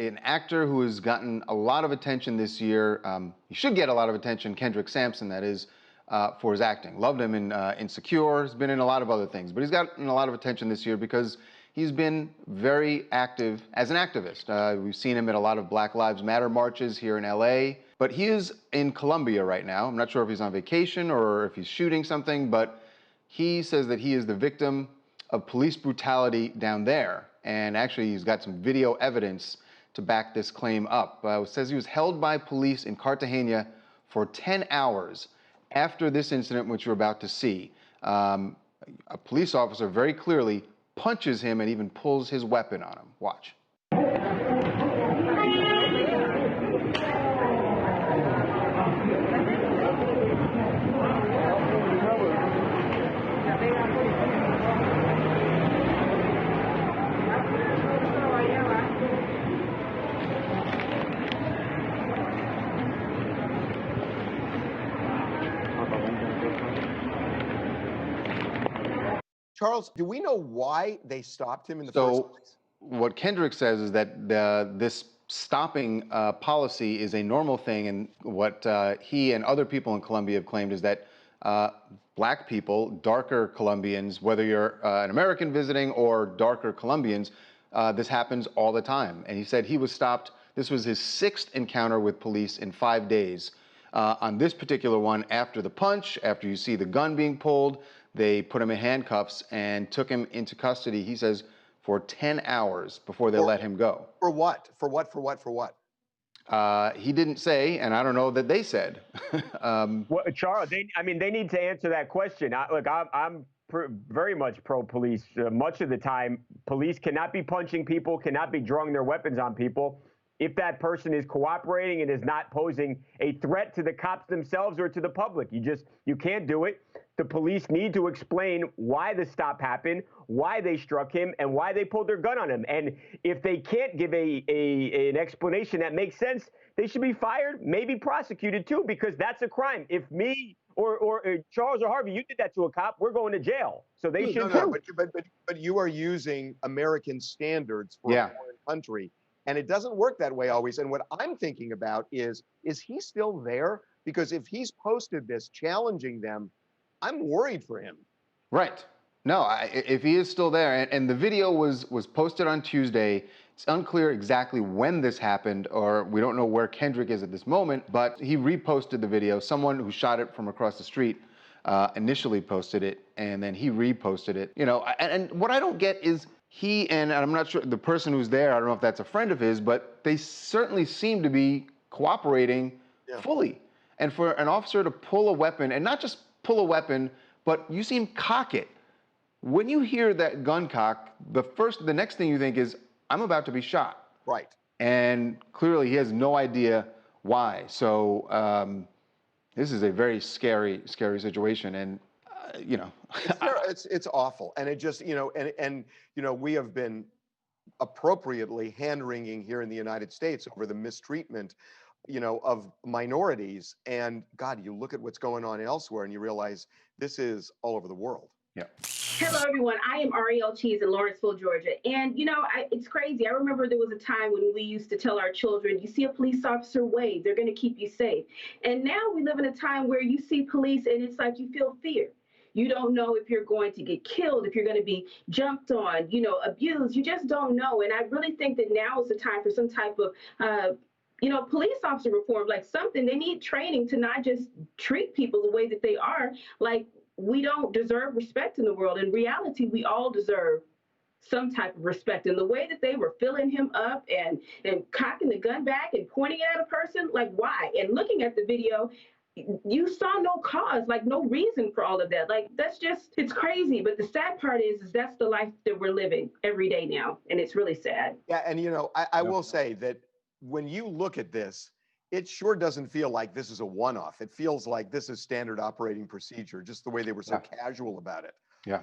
an actor who has gotten a lot of attention this year. He should get a lot of attention, Kendrick Sampson, that is, for his acting. Loved him in Insecure, has been in a lot of other things, but he's gotten a lot of attention this year because he's been very active as an activist. We've seen him at a lot of Black Lives Matter marches here in LA, but he is in Colombia right now. I'm not sure if he's on vacation or if he's shooting something, but he says that he is the victim of police brutality down there. And actually, he's got some video evidence to back this claim up. It says he was held by police in Cartagena for 10 hours after this incident, which you're about to see. A police officer very clearly punches him and even pulls his weapon on him. Watch. Charles, do we know why they stopped him in the first place? What Kendrick says is that this stopping policy is a normal thing, and what he and other people in Colombia have claimed is that black people, darker Colombians, whether you're an American visiting or darker Colombians, this happens all the time. And he said he was stopped. This was his 6th encounter with police in 5 days. On this particular one, after the punch, after you see the gun being pulled, they put him in handcuffs and took him into custody, he says, for 10 hours before they let him go. For what? For what? He didn't say, and I don't know that they said. Well, Charles, they need to answer that question. I'm very much pro-police. Much of the time, police cannot be punching people, cannot be drawing their weapons on people if that person is cooperating and is not posing a threat to the cops themselves or to the public. You can't do it. The police need to explain why the stop happened, why they struck him, and why they pulled their gun on him. And if they can't give an explanation that makes sense, they should be fired, maybe prosecuted too, because that's a crime. If me or Charles or Harvey, you did that to a cop, we're going to jail. So they should too. But you are using American standards for a foreign country. And it doesn't work that way always. And what I'm thinking about is he still there? Because if he's posted this challenging them, I'm worried for him. Right. No, if he is still there, and the video was posted on Tuesday, it's unclear exactly when this happened, or we don't know where Kendrick is at this moment, but he reposted the video. Someone who shot it from across the street initially posted it, and then he reposted it. You know, and what I don't get is and I'm not sure, the person who's there, I don't know if that's a friend of his, but they certainly seem to be cooperating fully. And for an officer to pull a weapon, and not just pull a weapon, but you see him cock it. When you hear that gun cock, the next thing you think is, I'm about to be shot. Right. And clearly he has no idea why. So this is a very scary situation. And you know, it's awful. And it just, we have been appropriately hand-wringing here in the United States over the mistreatment, of minorities. And God, you look at what's going on elsewhere and you realize this is all over the world. Yeah. Hello, everyone. I am Ariel Cheese in Lawrenceville, Georgia. And, it's crazy. I remember there was a time when we used to tell our children, you see a police officer, wave, they're going to keep you safe. And now we live in a time where you see police and it's like you feel fear. You don't know if you're going to get killed, if you're going to be jumped on, abused. You just don't know. And I really think that now is the time for some type of, police officer reform, like something. They need training to not just treat people the way that they are. Like, we don't deserve respect in the world. In reality, we all deserve some type of respect. And the way that they were filling him up and cocking the gun back and pointing it at a person, like, why? And looking at the video, you saw no cause, like no reason for all of that. Like, it's crazy. But the sad part is that's the life that we're living every day now. And it's really sad. Yeah. And, I will say that when you look at this, it sure doesn't feel like this is a one-off. It feels like this is standard operating procedure, just the way they were so casual about it. Yeah.